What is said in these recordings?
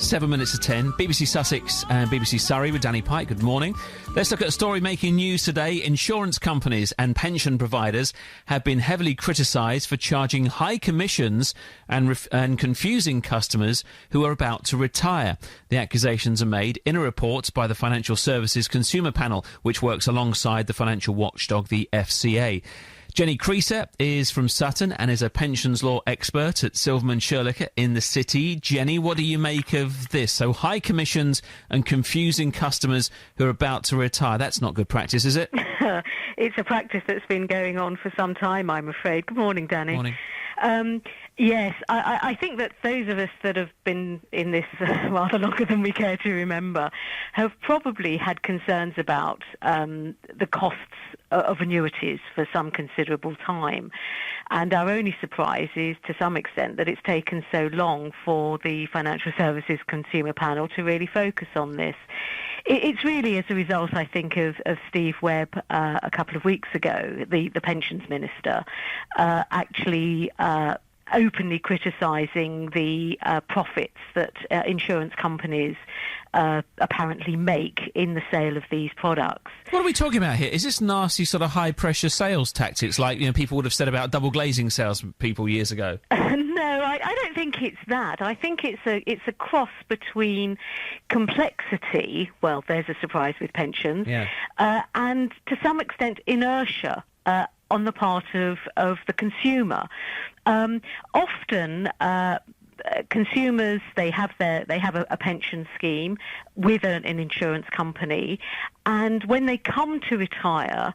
7 minutes to 10, BBC Sussex and BBC Surrey with Danny Pike. Good morning. Let's look at a story making news today. Insurance companies and pension providers have been heavily criticised for charging high commissions and confusing customers who are about to retire. The accusations are made in a report by the Financial Services Consumer Panel, which works alongside the financial watchdog, the FCA. Jennie Kreser is from Sutton and is a pensions law expert at Silverman Sherliker in the city. Jenny, what do you make of this? So high commissions and confusing customers who are about to retire. That's not good practice, is it? It's a practice that's been going on for some time, I'm afraid. Good morning, Danny. Morning. Yes, I think that those of us that have been in this rather longer than we care to remember have probably had concerns about the costs of annuities for some considerable time. And our only surprise is, to some extent, that it's taken so long for the Financial Services Consumer Panel to really focus on this. It's really as a result, I think, of Steve Webb a couple of weeks ago, the pensions minister, actually openly criticising the profits that insurance companies apparently make in the sale of these products. What are we talking about here? Is this nasty sort of high-pressure sales tactics like, people would have said about double glazing salespeople years ago? No, I don't think it's that. I think it's a cross between complexity, well, there's a surprise with pensions, and to some extent inertia on the part of the consumer. Often consumers, they have a pension scheme with an insurance company, and when they come to retire,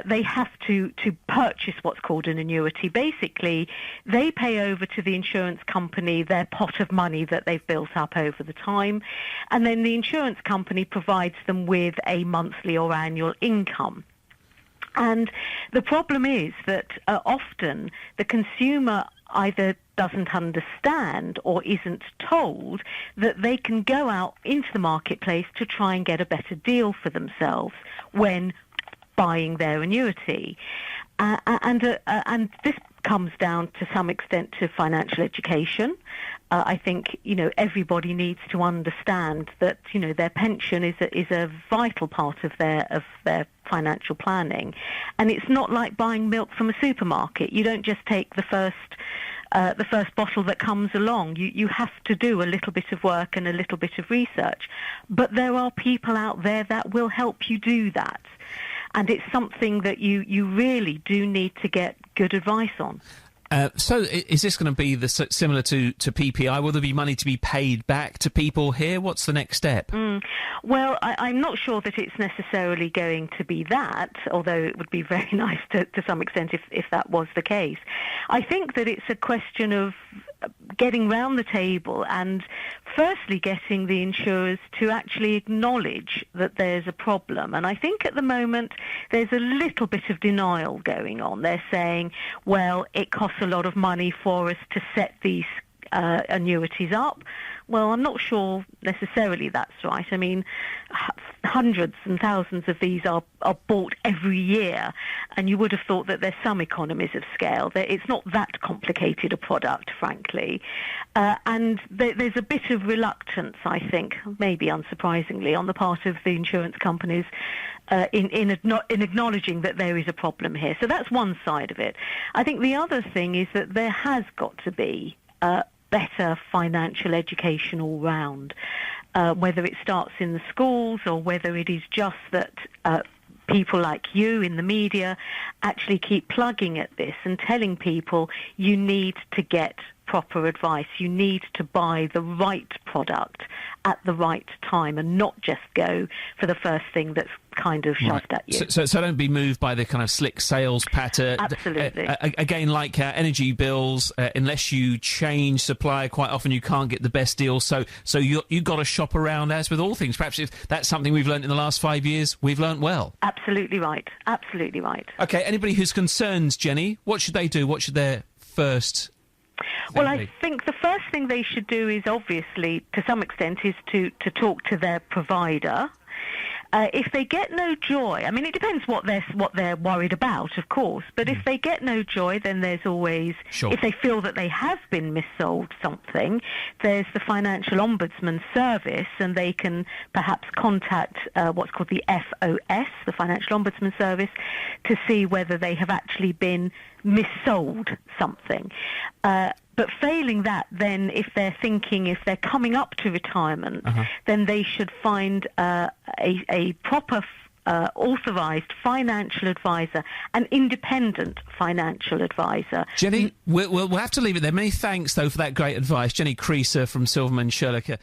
they have to purchase what's called an annuity. Basically, they pay over to the insurance company their pot of money that they've built up over the time, and then the insurance company provides them with a monthly or annual income. And the problem is that often the consumer either doesn't understand or isn't told that they can go out into the marketplace to try and get a better deal for themselves when buying their annuity. And this comes down to some extent to financial education. I think, everybody needs to understand that, their pension is a vital part of their financial planning. And it's not like buying milk from a supermarket. You don't just take the first bottle that comes along. You have to do a little bit of work and a little bit of research. But there are people out there that will help you do that. And it's something that you really do need to get good advice on. So is this going to be similar to PPI? Will there be money to be paid back to people here? What's the next step? Well, I'm not sure that it's necessarily going to be that, although it would be very nice to some extent if that was the case. I think that it's a question of getting round the table and firstly getting the insurers to actually acknowledge that there's a problem. And I think at the moment there's a little bit of denial going on. They're saying, well, it costs a lot of money for us to set these annuities up. Well, I'm not sure necessarily that's right. I mean, hundreds and thousands of these are bought every year, and you would have thought that there's some economies of scale. It's not that complicated a product, frankly. And there's a bit of reluctance, I think, maybe unsurprisingly, on the part of the insurance companies in acknowledging that there is a problem here. So that's one side of it. I think the other thing is that there has got to be better financial education all round, whether it starts in the schools or whether it is just that people like you in the media actually keep plugging at this and telling people you need to get proper advice. You need to buy the right product at the right time and not just go for the first thing that's kind of shoved at you. So don't be moved by the kind of slick sales patter. Absolutely. Again, like energy bills, unless you change supplier, quite often you can't get the best deal. So you've got to shop around, as with all things. Perhaps if that's something we've learned in the last 5 years, we've learned well. Absolutely right. Absolutely right. OK, anybody who's concerned, Jenny, what should they do? What should their first... Well, I think the first thing they should do is obviously, to some extent, is to talk to their provider. If they get no joy, I mean, it depends what they're worried about, of course, but if they get no joy, then there's always, if they feel that they have been missold something, there's the Financial Ombudsman Service, and they can perhaps contact what's called the FOS, the Financial Ombudsman Service, to see whether they have actually been missold something. But failing that, then if they're coming up to retirement, then they should find a proper authorised financial advisor, an independent financial advisor. Jennie, we'll have to leave it there. Many thanks, though, for that great advice. Jennie Kreser from Silverman Sherliker